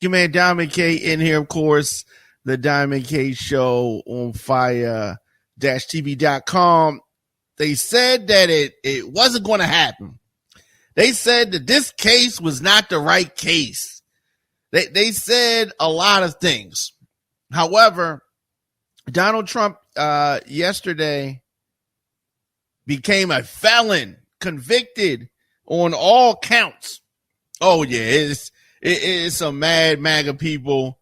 Your man Diamond K in here, of course, the Diamond K show on fire-tv.com. They said that it wasn't going to happen. They said that this case was not the right case. They said a lot of things. However, Donald Trump yesterday became a felon, convicted on all counts. Oh, yeah, it's some mad MAGA people.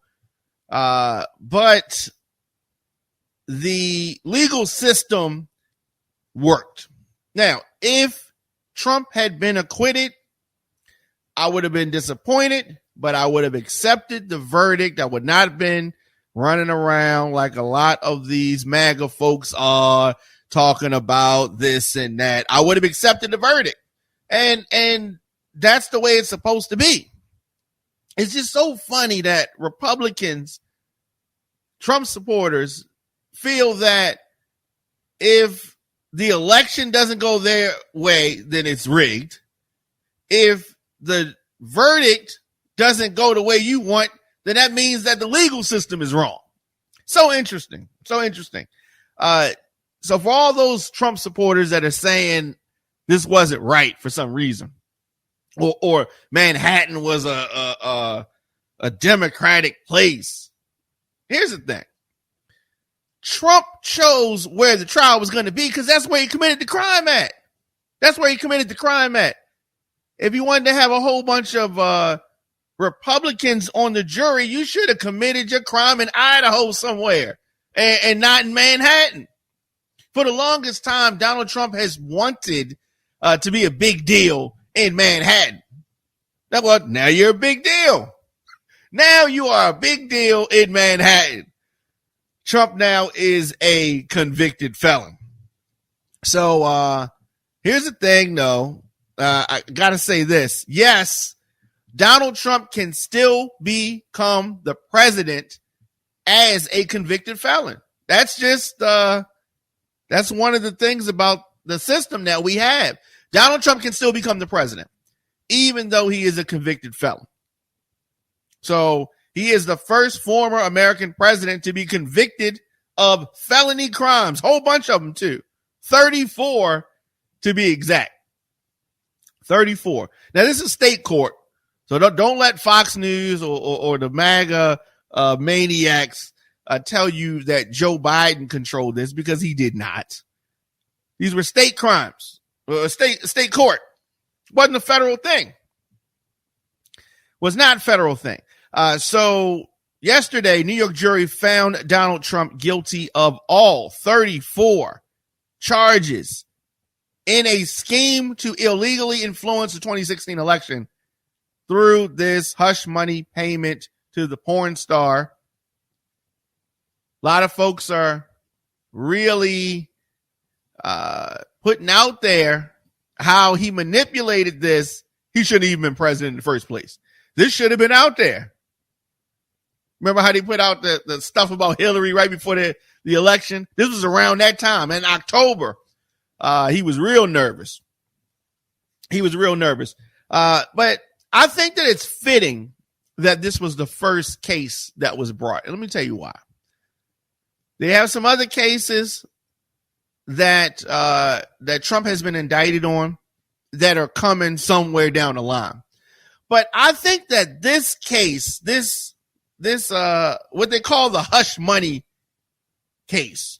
But the legal system worked. Now, if Trump had been acquitted, I would have been disappointed, but I would have accepted the verdict. I would not have been running around like a lot of these MAGA folks are talking about this and that. I would have accepted the verdict. And that's the way it's supposed to be. It's just so funny that Republicans, Trump supporters, feel that if the election doesn't go their way, then it's rigged. If the verdict doesn't go the way you want, then that means that the legal system is wrong. So interesting. So interesting. So for all those Trump supporters that are saying this wasn't right for some reason, or Manhattan was a Democratic place, here's the thing. Trump chose where the trial was going to be because that's where he committed the crime at. That's where he committed the crime at. If you wanted to have a whole bunch of Republicans on the jury, you should have committed your crime in Idaho somewhere and not in Manhattan. For the longest time, Donald Trump has wanted to be a big deal in Manhattan. Now you're a big deal. Now you are a big deal in Manhattan. Trump now is a convicted felon. So here's the thing, though. I got to say this. Yes, Donald Trump can still become the president as a convicted felon. That's just that's one of the things about the system that we have. Donald Trump can still become the president, even though he is a convicted felon. So he is the first former American president to be convicted of felony crimes. Whole bunch of them, too. 34 to be exact. 34. Now, this is state court. So don't let Fox News or the MAGA maniacs tell you that Joe Biden controlled this, because he did not. These were state crimes. State court. Wasn't a federal thing. Was not federal thing. So yesterday, New York jury found Donald Trump guilty of all 34 charges in a scheme to illegally influence the 2016 election through this hush money payment to the porn star. A lot of folks are really putting out there how he manipulated this. He shouldn't have even been president in the first place. This should have been out there. Remember how they put out the stuff about Hillary right before the election? This was around that time in October. He was real nervous. But I think that it's fitting that this was the first case that was brought. And let me tell you why. They have some other cases that Trump has been indicted on that are coming somewhere down the line. But I think that this case, this what they call the hush money case,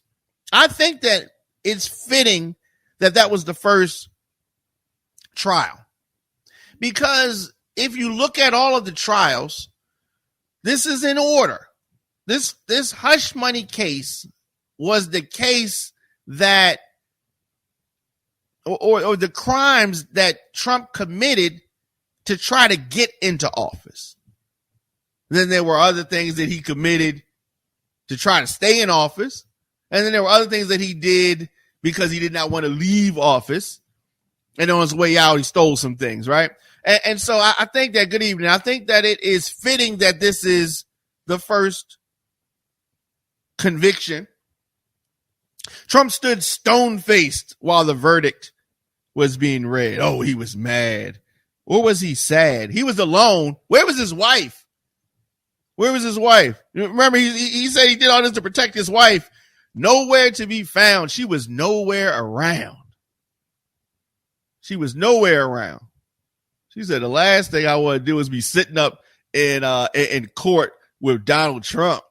I think that it's fitting that was the first trial. Because if you look at all of the trials, this is in order. This hush money case was the case that or the crimes that Trump committed to try to get into office. Then there were other things that he committed to try to stay in office. And then there were other things that he did because he did not want to leave office. And on his way out, he stole some things, right? And so I think that, good evening, I think that it is fitting that this is the first conviction. Trump stood stone-faced while the verdict was being read. Oh, he was mad. Or was he sad? He was alone. Where was his wife? Where was his wife? Remember, he said he did all this to protect his wife. Nowhere to be found. She was nowhere around. She was nowhere around. She said the last thing I want to do is be sitting up in court with Donald Trump.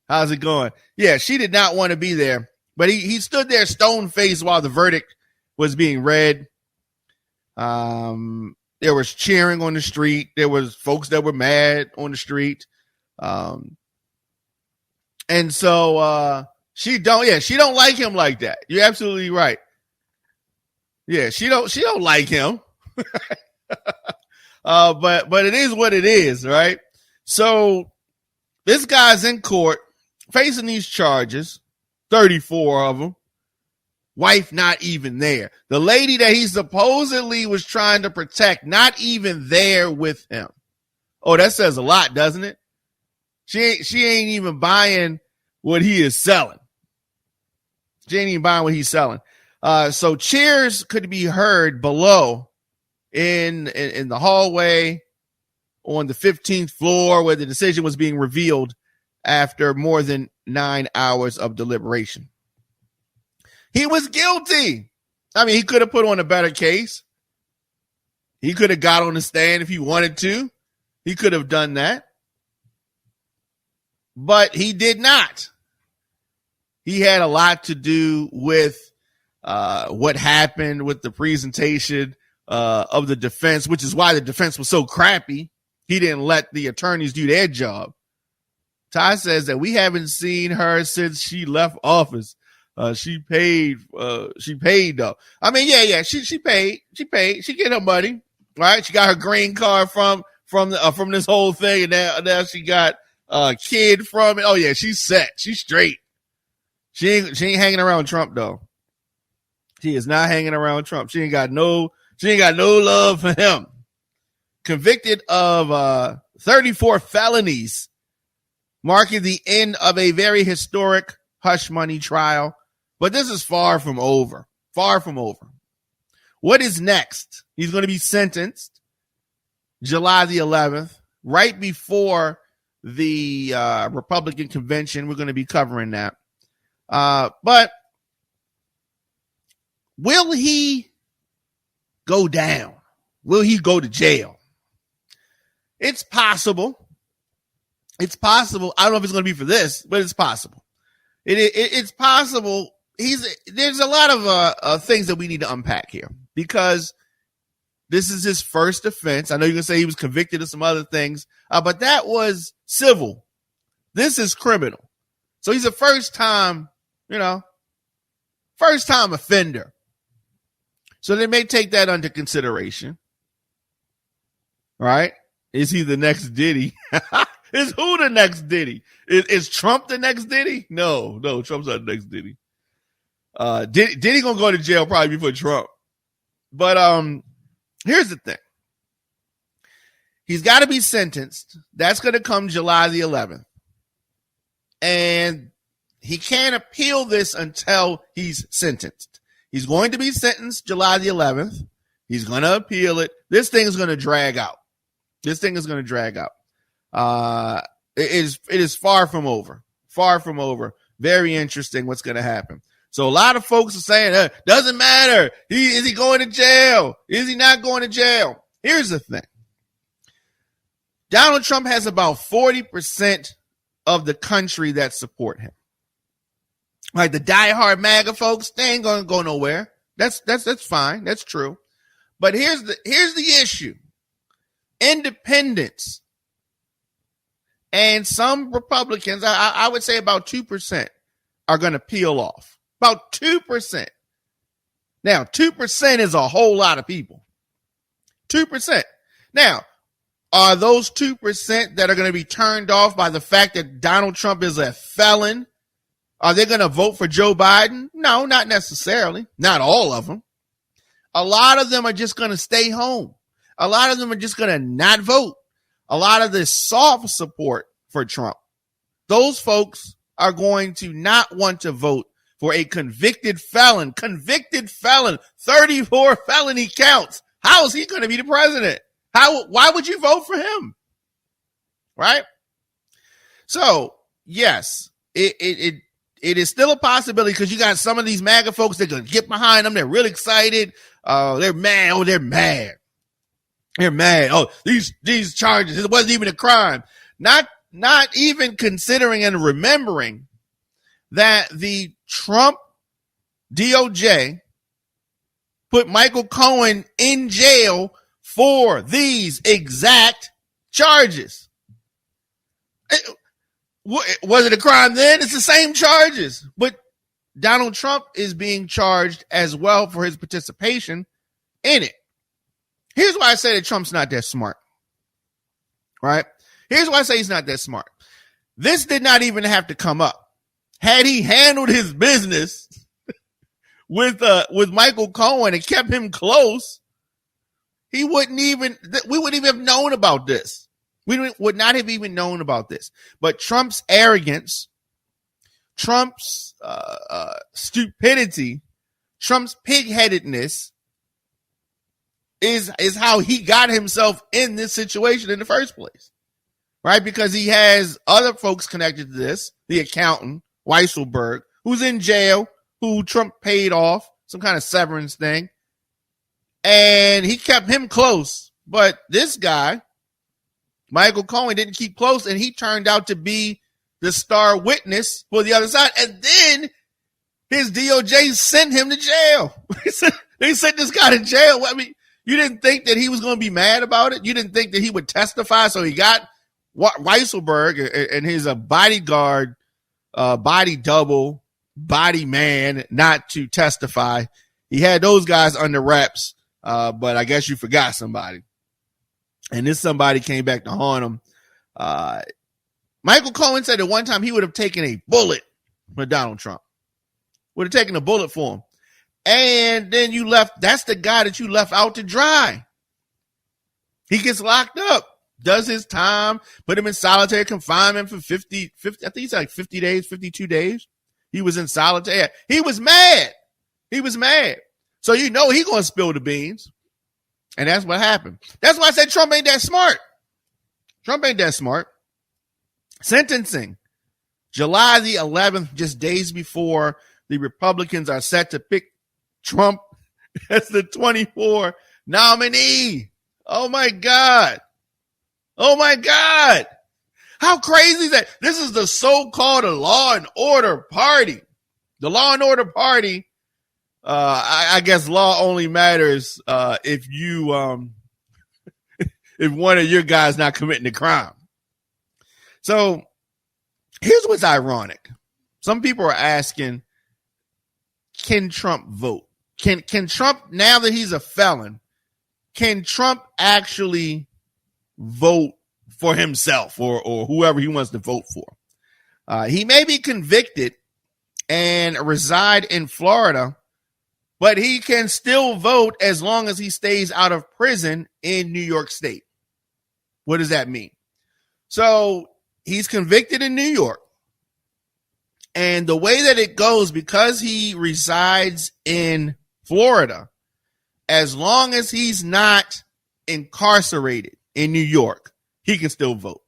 How's it going? Yeah, she did not want to be there, but he stood there stone-faced while the verdict was being read. There was cheering on the street. There was folks that were mad on the street. And so she don't like him like that. You're absolutely right. Yeah, she don't like him. But it is what it is, right? So this guy's in court facing these charges, 34 of them. Wife not even there. The lady that he supposedly was trying to protect, not even there with him. Oh, that says a lot, doesn't it? She ain't even buying what he is selling. She ain't even buying what he's selling. So cheers could be heard below in the hallway on the 15th floor where the decision was being revealed after more than 9 hours of deliberation. He was guilty. I mean, he could have put on a better case. He could have got on the stand if he wanted to. He could have done that. But he did not. He had a lot to do with what happened with the presentation of the defense, which is why the defense was so crappy. He didn't let the attorneys do their job. Ty says that we haven't seen her since she left office. She paid though. I mean, yeah. She paid. She get her money, right? She got her green card from this whole thing, and now she got a kid from it. Oh yeah, she's set. She's straight. She ain't hanging around Trump though. She is not hanging around Trump. She ain't got no love for him. Convicted of 34 felonies, marking the end of a very historic hush money trial. But this is far from over. Far from over. What is next? He's going to be sentenced July the 11th, right before the Republican convention. We're going to be covering that. But will he go down? Will he go to jail? It's possible. It's possible. I don't know if it's going to be for this, but it's possible. It's possible. There's a lot of things that we need to unpack here because this is his first offense. I know you're going to say he was convicted of some other things, but that was civil. This is criminal. So he's a first time offender. So they may take that under consideration. Right? Is he the next Diddy? Is who the next Diddy? Is Trump the next Diddy? No, Trump's not the next Diddy. Diddy gonna go to jail probably before Trump. But here's the thing. He's got to be sentenced. That's going to come July the 11th. And he can't appeal this until he's sentenced. He's going to be sentenced July the 11th. He's going to appeal it. This thing is going to drag out. It is far from over. Far from over. Very interesting what's going to happen. So a lot of folks are saying, doesn't matter. Is he going to jail? Is he not going to jail? Here's the thing. Donald Trump has about 40% of the country that support him. Like the diehard MAGA folks, they ain't going to go nowhere. That's fine. That's true. But here's the issue. Independents and some Republicans, I would say about 2% are going to peel off. About 2%. Now, 2% is a whole lot of people. 2%. Now, are those 2% that are going to be turned off by the fact that Donald Trump is a felon? Are they going to vote for Joe Biden? No, not necessarily. Not all of them. A lot of them are just going to stay home. A lot of them are just going to not vote. A lot of this soft support for Trump, those folks are going to not want to vote for a convicted felon, 34 felony counts. How is he going to be the president? Why would you vote for him? Right? So yes, it is still a possibility because you got some of these MAGA folks that can get behind them. They're really excited. They're mad. Oh, they're mad. They're mad. Oh, these charges. It wasn't even a crime. Not even considering and remembering that the Trump DOJ put Michael Cohen in jail for these exact charges. Was it a crime then? It's the same charges. But Donald Trump is being charged as well for his participation in it. Here's why I say that Trump's not that smart. Right? Here's why I say he's not that smart. This did not even have to come up. Had he handled his business with Michael Cohen and kept him close, we wouldn't even have known about this. We would not have even known about this. But Trump's arrogance, Trump's stupidity, Trump's pigheadedness is how he got himself in this situation in the first place. Right? Because he has other folks connected to this, the accountant, Weisselberg, who's in jail, who Trump paid off, some kind of severance thing. And he kept him close. But this guy, Michael Cohen, didn't keep close, and he turned out to be the star witness for the other side. And then his DOJ sent him to jail. They sent this guy to jail. I mean, you didn't think that he was going to be mad about it? You didn't think that he would testify? So he got Weisselberg and his bodyguard, body double, body man not to testify. He had those guys under wraps, but I guess you forgot somebody. And this somebody came back to haunt him. Michael Cohen said at one time he would have taken a bullet for Donald Trump. Would have taken a bullet for him. And then you left, that's the guy that you left out to dry. He gets locked up, does his time, put him in solitary confinement for 50, I think it's like 50 days, 52 days. He was in solitary. He was mad. So you know he going to spill the beans. And that's what happened. That's why I said Trump ain't that smart. Sentencing. July the 11th, just days before the Republicans are set to pick Trump as the 24 nominee. Oh my God. How crazy is that? This is the so-called Law and Order Party. The Law and Order Party, I guess law only matters if you if one of your guys not committing a crime. So here's what's ironic. Some people are asking, can Trump vote? Can Trump, now that he's a felon, can Trump actually vote for himself or whoever he wants to vote for? He may be convicted and reside in Florida, but he can still vote as long as he stays out of prison in New York State. What does that mean? So he's convicted in New York. And the way that it goes, because he resides in Florida, as long as he's not incarcerated in New York, he can still vote.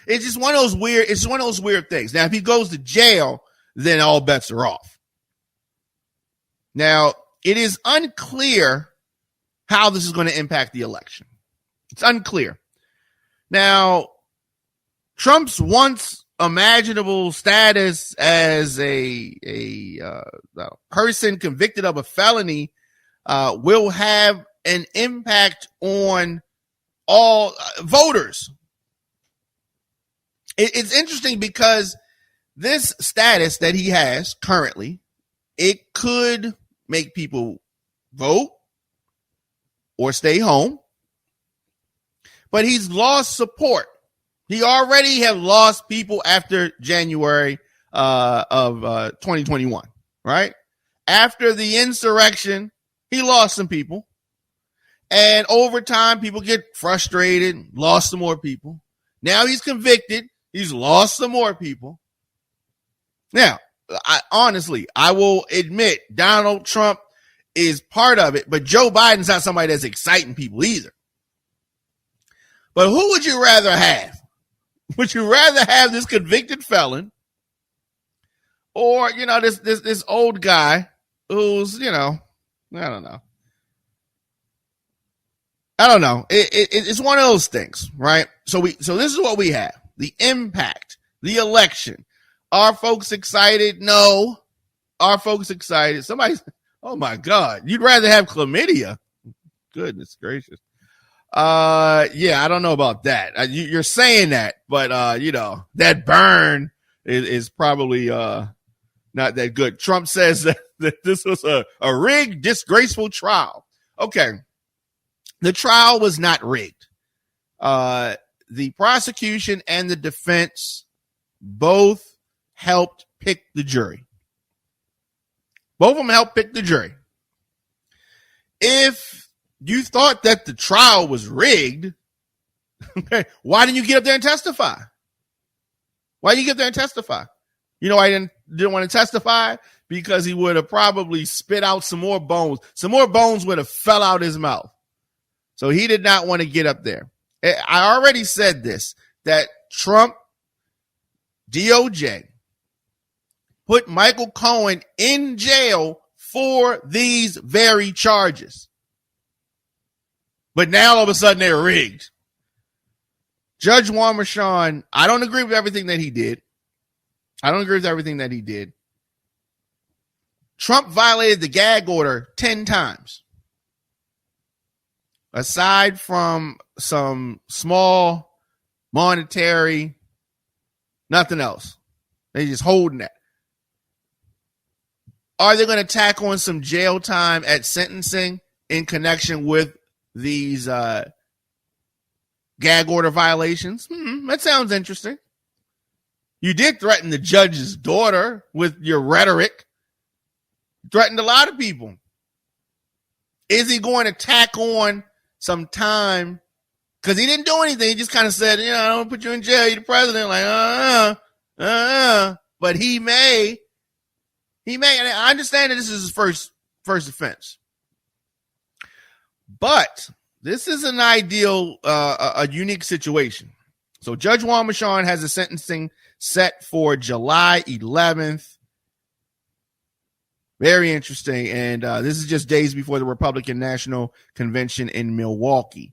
It's just one of those weird things. Now, if he goes to jail, then all bets are off. Now, it is unclear how this is going to impact the election. It's unclear. Now, Trump's once imaginable status as a person convicted of a felony will have an impact on all voters. It's interesting because this status that he has currently, it could make people vote or stay home, but he's lost support. He already have lost people after January of 2021, right? After the insurrection, he lost some people. And over time, people get frustrated, lost some more people. Now he's convicted. He's lost some more people. Now, I will admit Donald Trump is part of it, but Joe Biden's not somebody that's exciting people either. But who would you rather have? Would you rather have this convicted felon or, this old guy who's, I don't know. It's one of those things, right? So this is what we have. The impact, the election. Are folks excited? No. Are folks excited? Oh my God, you'd rather have chlamydia. Goodness gracious. Yeah, I don't know about that. You're saying that, but that burn is probably not that good. Trump says that this was a rigged, disgraceful trial. Okay. The trial was not rigged. The prosecution and the defense both helped pick the jury. Both of them helped pick the jury. If you thought that the trial was rigged, okay, why didn't you get up there and testify? Why did you get up there and testify? You know why he didn't want to testify? Because he would have probably spit out some more bones. Some more bones would have fell out his mouth. So he did not want to get up there. I already said this, that Trump, DOJ, put Michael Cohen in jail for these very charges. But now all of a sudden they're rigged. Judge Juan Merchan, I don't agree with everything that he did. Trump violated the gag order 10 times. Aside from some small monetary, nothing else. They just holding that. Are they going to tack on some jail time at sentencing in connection with these gag order violations? That sounds interesting. You did threaten the judge's daughter with your rhetoric. Threatened a lot of people. Is he going to tack on some time? Because he didn't do anything. He just kind of said, I don't put you in jail. You're the president. Like, But he may. And I understand that this is his first offense. But this is an ideal, a unique situation. So Judge Juan Merchan has a sentencing set for July 11th. Very interesting. And this is just days before the Republican National Convention in Milwaukee.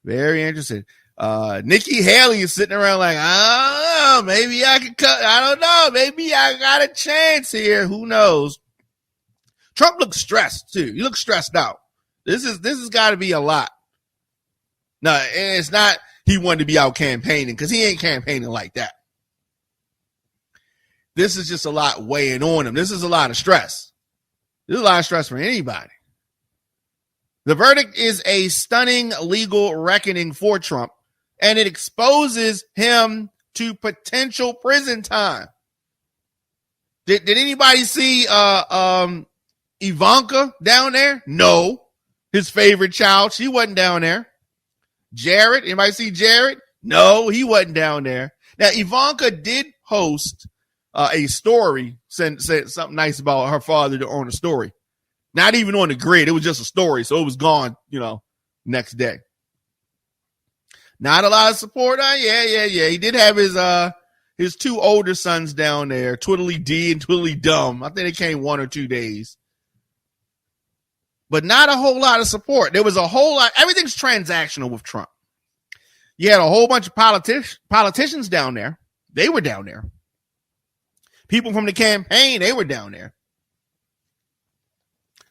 Very interesting. Nikki Haley is sitting around like, maybe I can cut. I don't know. Maybe I got a chance here. Who knows? Trump looks stressed too. He looks stressed out. This has got to be a lot. No, and it's not he wanted to be out campaigning because he ain't campaigning like that. This is just a lot weighing on him. This is a lot of stress. This is a lot of stress for anybody. The verdict is a stunning legal reckoning for Trump, and it exposes him to potential prison time. Did anybody see Ivanka down there? No. His favorite child. She wasn't down there. Jared. Anybody see Jared? No, he wasn't down there. Now, Ivanka did host a story, said something nice about her father on a story. Not even on the grid. It was just a story. So it was gone, next day. Not a lot of support. Yeah. He did have his two older sons down there, Twiddly D and Twiddly Dumb. I think they came 1 or 2 days. But not a whole lot of support. There was a whole lot. Everything's transactional with Trump. You had a whole bunch of politicians down there. They were down there. People from the campaign, they were down there.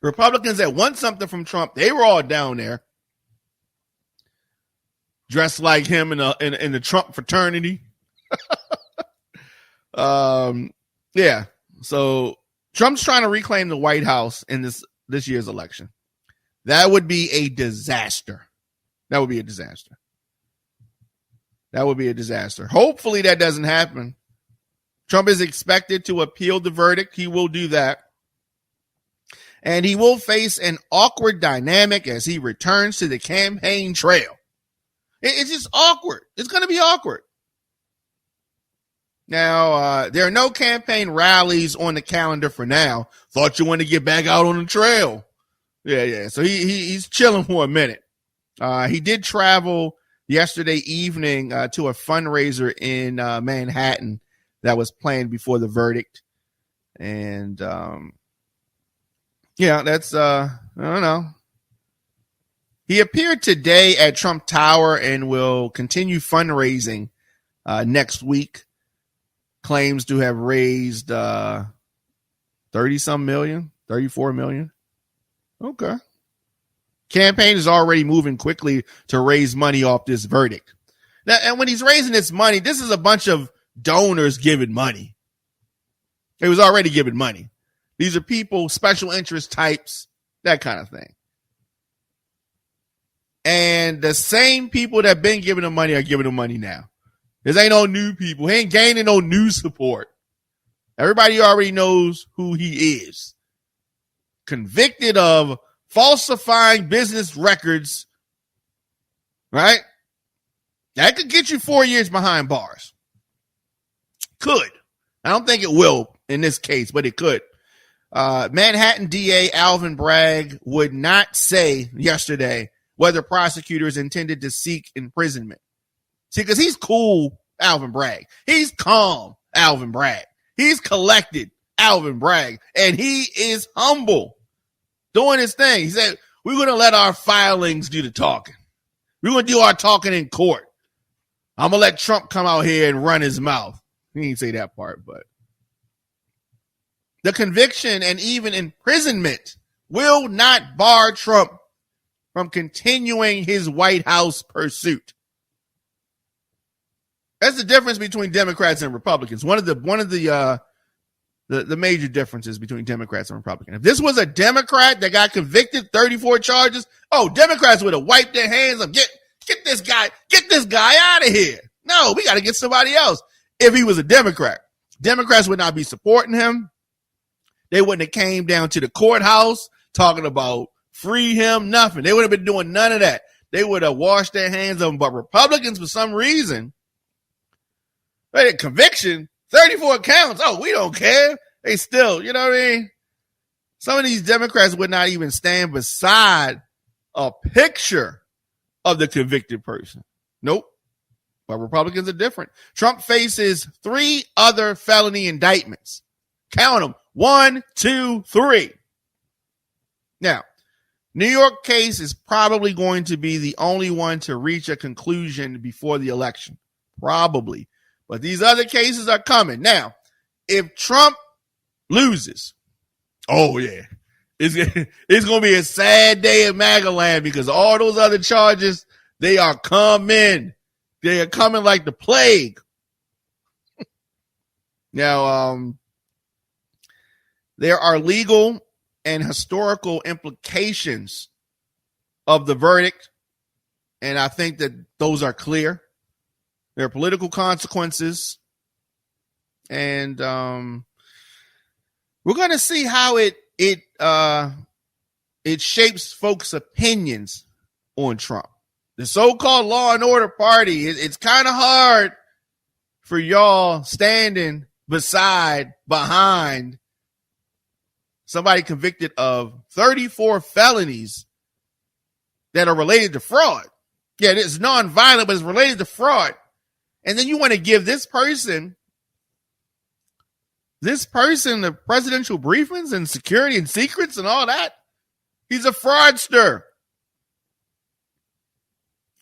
Republicans that want something from Trump, they were all down there. Dressed like him in the Trump fraternity. Yeah. So Trump's trying to reclaim the White House in this year's election. That would be a disaster. That would be a disaster. Hopefully that doesn't happen. Trump is expected to appeal the verdict. He will do that. And he will face an awkward dynamic as he returns to the campaign trail. It's just awkward. It's going to be awkward. Now, there are no campaign rallies on the calendar for now. Thought you wanted to get back out on the trail. Yeah. So he's chilling for a minute. He did travel yesterday evening to a fundraiser in Manhattan that was planned before the verdict. And that's I don't know. He appeared today at Trump Tower and will continue fundraising next week. Claims to have raised 30-some million, 34 million. Okay. Campaign is already moving quickly to raise money off this verdict. Now, and when he's raising this money, this is a bunch of donors giving money. It was already giving money. These are people, special interest types, that kind of thing. And the same people that have been giving him money are giving him money now. This ain't no new people. He ain't gaining no new support. Everybody already knows who he is. Convicted of falsifying business records, right? That could get you 4 years behind bars. Could. I don't think it will in this case, but it could. Manhattan DA Alvin Bragg would not say yesterday whether prosecutors intended to seek imprisonment. See, because he's cool, Alvin Bragg. He's calm, Alvin Bragg. He's collected, Alvin Bragg. And he is humble, doing his thing. He said, we're going to let our filings do the talking. We're going to do our talking in court. I'm going to let Trump come out here and run his mouth. He didn't say that part, but the conviction and even imprisonment will not bar Trump from continuing his White House pursuit. That's the difference between Democrats and Republicans. One of the major differences between Democrats and Republicans. If this was a Democrat that got convicted, 34 charges, Democrats would have wiped their hands up. Get this guy out of here. No, we got to get somebody else. If he was a Democrat, Democrats would not be supporting him. They wouldn't have came down to the courthouse talking about free him, nothing. They would have been doing none of that. They would have washed their hands of him. But Republicans, for some reason, they had conviction, 34 counts. Oh, we don't care. They still, you know what I mean? Some of these Democrats would not even stand beside a picture of the convicted person. Nope. But Republicans are different. Trump faces 3 other felony indictments. Count them. 1, 2, 3. Now, New York case is probably going to be the only one to reach a conclusion before the election. Probably. But these other cases are coming. Now, if Trump loses, it's going to be a sad day in MAGA land because all those other charges, they are coming. They are coming like the plague. Now, there are legal and historical implications of the verdict, and I think that those are clear. There are political consequences, and we're going to see how it shapes folks' opinions on Trump. The so-called law and order party, it's kind of hard for y'all standing behind somebody convicted of 34 felonies that are related to fraud. Yeah, it's nonviolent, but it's related to fraud. And then you want to give this person the presidential briefings and security and secrets and all that. He's a fraudster.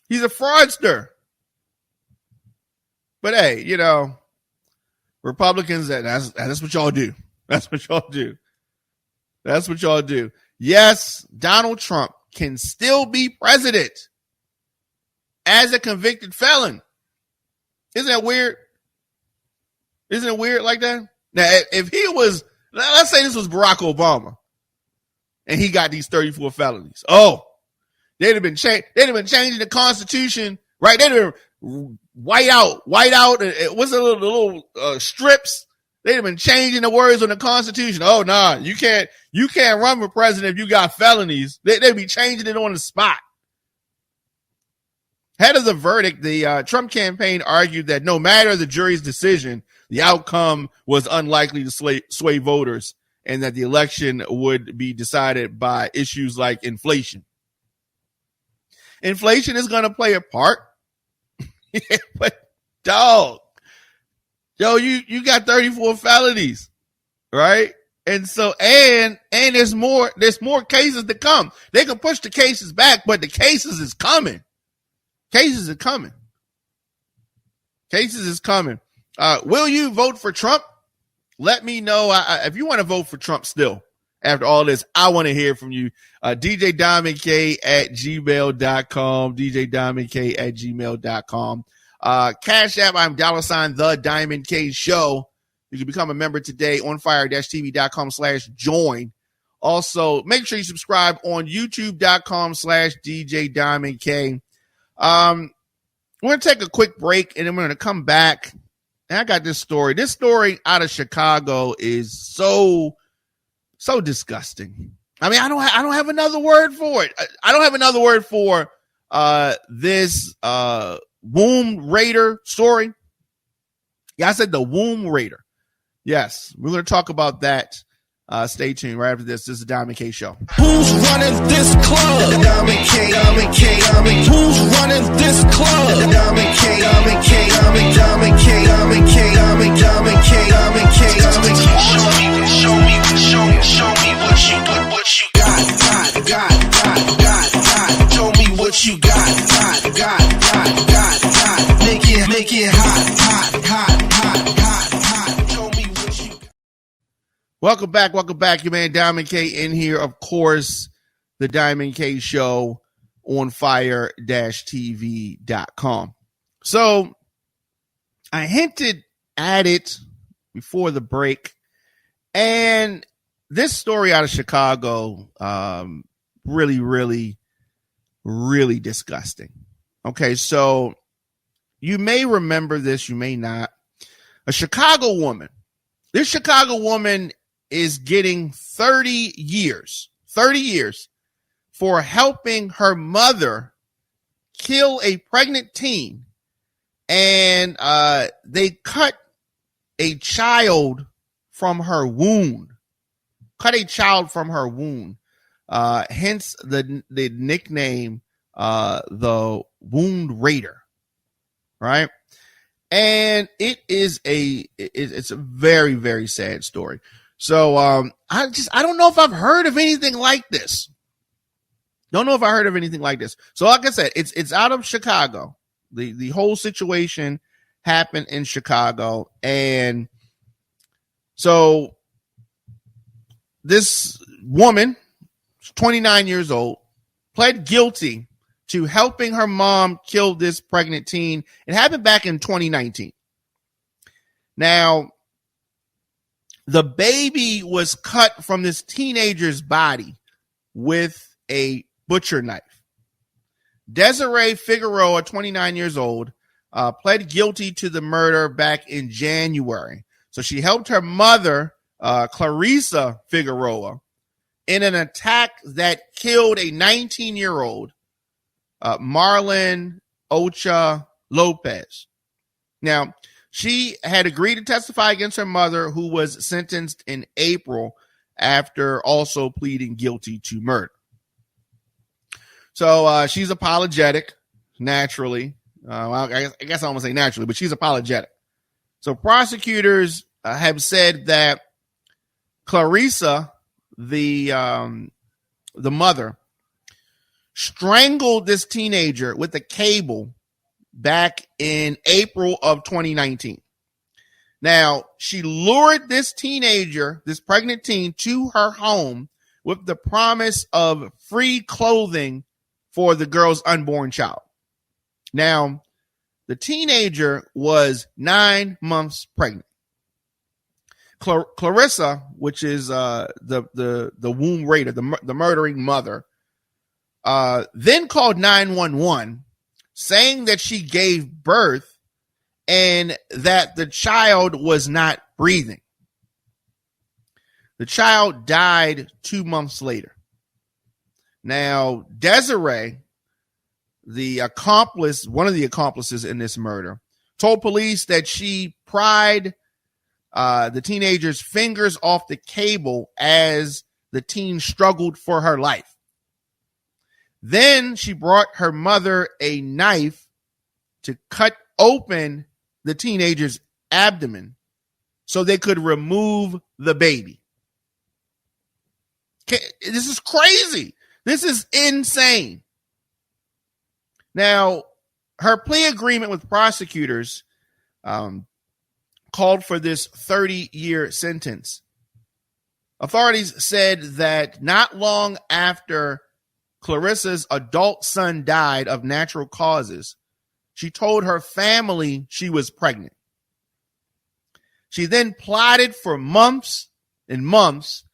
He's a fraudster. But hey, Republicans, that's what y'all do. That's what y'all do. That's what y'all do. Yes, Donald Trump can still be president as a convicted felon. Isn't that weird? Isn't it weird like that? Now, if he was, let's say this was Barack Obama and he got these 34 felonies. They'd have been changing the Constitution, right? They'd have been white out. What's the little strips? They'd have been changing the words on the Constitution. Oh, nah, you can't run for president if you got felonies. They'd be changing it on the spot. Ahead of the verdict, the Trump campaign argued that no matter the jury's decision, the outcome was unlikely to sway voters and that the election would be decided by issues like inflation. Inflation is going to play a part But dog, yo, you got 34 felonies, right? And so, and there's more cases to come. They can push the cases back, but the cases is coming. Cases are coming. Cases is coming. Will you vote for Trump? Let me know if you want to vote for Trump still. After all this, I want to hear from you. djdiamondk at gmail.com. djdiamondk at gmail.com. Cash App, I'm $ the Diamond K Show. You can become a member today on fire-tv.com/join. Also, make sure you subscribe on youtube.com/djdiamondk. We're going to take a quick break and then we're going to come back. And I got this story. This story out of Chicago is so disgusting. I mean, I don't have another word for it. I don't have another word for this womb raider story. Yeah, I said the womb raider. Yes, we're going to talk about that. Stay tuned right after this. This is the Diamond K Show. Who's running this club? The Diamond K, Diamond K, Diamond. Who's running this club? The Diamond K, Diamond K, Diamond, Diamond K, Diamond K, Diamond, Diamond K, Diamond K, Diamond K. Show me what you got. Show me what you got. Make it hot. Show me what you got. Welcome back. Your man Diamond K in here. Of course, the Diamond K Show on fire-tv.com. So I hinted at it before the break, and this story out of Chicago, really disgusting. Okay, so you may remember this, you may not. A Chicago woman. This Chicago woman is getting 30 years for helping her mother kill a pregnant teen. And they cut a child from her wound. Hence the nickname, the Wound Raider, right? And it's a very, very sad story. So I don't know if I've heard of anything like this. So like I said, it's out of Chicago. The whole situation happened in Chicago, and so this woman, 29 years old, pled guilty to helping her mom kill this pregnant teen. It happened back in 2019. Now, the baby was cut from this teenager's body with a butcher knife. Desiree Figueroa, 29 years old, pled guilty to the murder back in January. So she helped her mother, Clarissa Figueroa, in an attack that killed a 19-year-old, Marlon Ocha Lopez. Now, she had agreed to testify against her mother, who was sentenced in April after also pleading guilty to murder. So she's apologetic, naturally. I guess I don't want to say naturally, but she's apologetic. So prosecutors have said that Clarissa, the mother, strangled this teenager with a cable back in April of 2019. Now, she lured this teenager, this pregnant teen, to her home with the promise of free clothing for the girl's unborn child. Now, the teenager was 9 months pregnant. Clarissa, which is the womb raider, the murdering mother, then called 911, saying that she gave birth and that the child was not breathing. The child died 2 months later. Now, Desiree, one of the accomplices in this murder, told police that she pried the teenager's fingers off the cable as the teen struggled for her life. Then she brought her mother a knife to cut open the teenager's abdomen so they could remove the baby. This is crazy. This is insane. Now, her plea agreement with prosecutors called for this 30-year sentence. Authorities said that not long after Clarissa's adult son died of natural causes, she told her family she was pregnant. She then plotted for months and months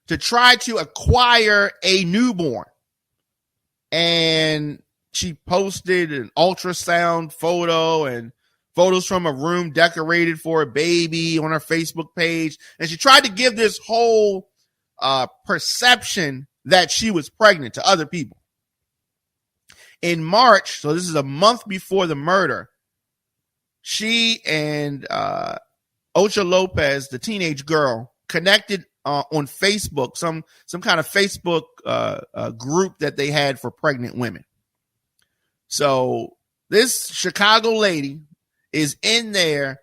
to try to acquire a newborn. And she posted an ultrasound photo and photos from a room decorated for a baby on her Facebook page. And she tried to give this whole perception that she was pregnant to other people. In March, so this is a month before the murder, she and Ocha Lopez, the teenage girl, connected on Facebook, some kind of Facebook group that they had for pregnant women. So this Chicago lady is in there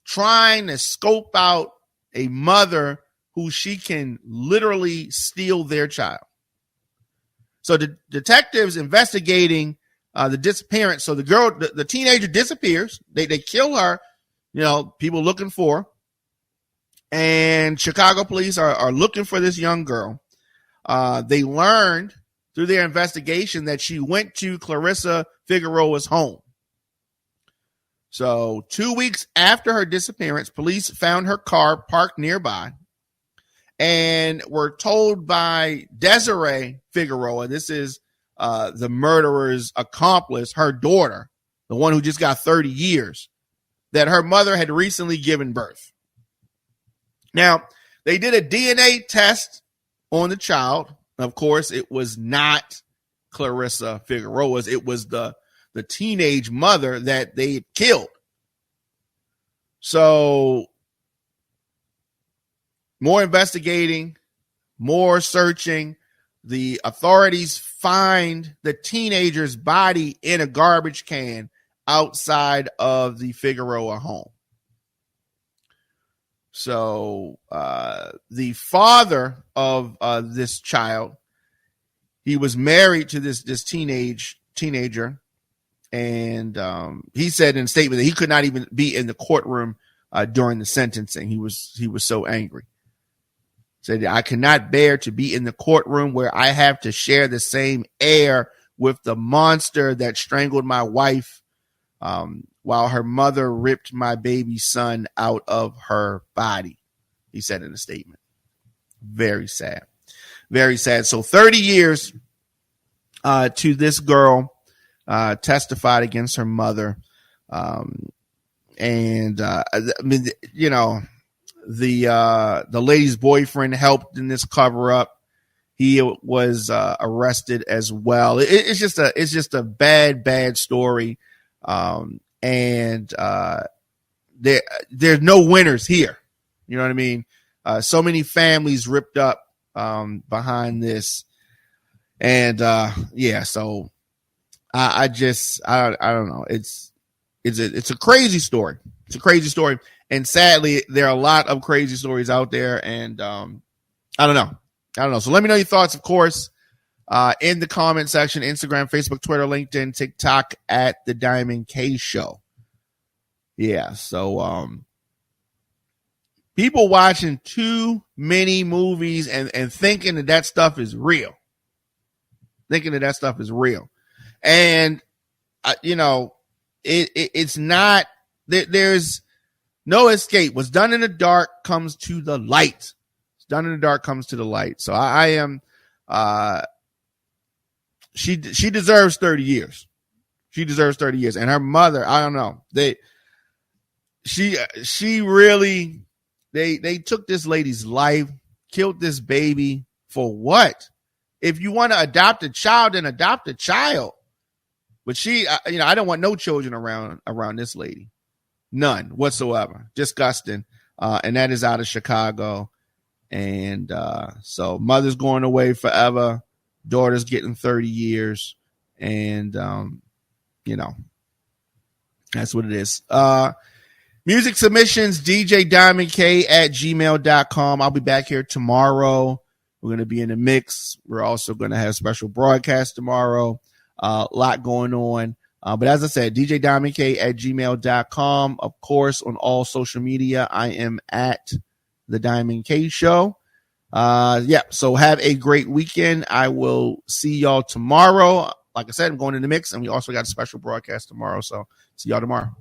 trying to scope out a mother who she can literally steal their child. So the detectives investigating the disappearance. So the girl, the teenager disappears. They kill her. People looking for her. And Chicago police are looking for this young girl. They learned through their investigation that she went to Clarissa Figueroa's home. So 2 weeks after her disappearance, police found her car parked nearby and were told by Desiree Figueroa, this is the murderer's accomplice, her daughter, the one who just got 30 years, that her mother had recently given birth. Now, they did a DNA test on the child. Of course, it was not Clarissa Figueroa's. It was the teenage mother that they had killed. So more investigating, more searching. The authorities find the teenager's body in a garbage can outside of the Figueroa home. So the father of this child, he was married to this teenager, and he said in a statement that he could not even be in the courtroom during the sentencing. He was so angry. Said, I cannot bear to be in the courtroom where I have to share the same air with the monster that strangled my wife while her mother ripped my baby son out of her body, he said in a statement. Very sad. Very sad. So 30 years to this girl testified against her mother. The lady's boyfriend helped in this cover up. He was arrested as well. It's just a bad story. And there's no winners here. You know what I mean? So many families ripped up behind this. And so I don't know. It's a crazy story. It's a crazy story. And sadly, there are a lot of crazy stories out there. And I don't know. So let me know your thoughts, of course, in the comment section, Instagram, Facebook, Twitter, LinkedIn, TikTok at The Diamond K Show. Yeah. So people watching too many movies and thinking that stuff is real. And, it's not, there's no escape. What's done in the dark comes to the light. So I am, she deserves 30 years. And her mother, I don't know. They took this lady's life, killed this baby for what? If you want to adopt a child, then adopt a child. But I don't want no children around this lady. None whatsoever. Disgusting. And that is out of Chicago. And so mother's going away forever. Daughter's getting 30 years. And, That's what it is. Music submissions, djdiamondk at gmail.com. I'll be back here tomorrow. We're going to be in the mix. We're also going to have a special broadcast tomorrow. A lot going on. But as I said, djdiamondk at gmail.com. Of course, on all social media, I am at The Diamond K Show. So have a great weekend. I will see y'all tomorrow. Like I said, I'm going in the mix, and we also got a special broadcast tomorrow. So see y'all tomorrow.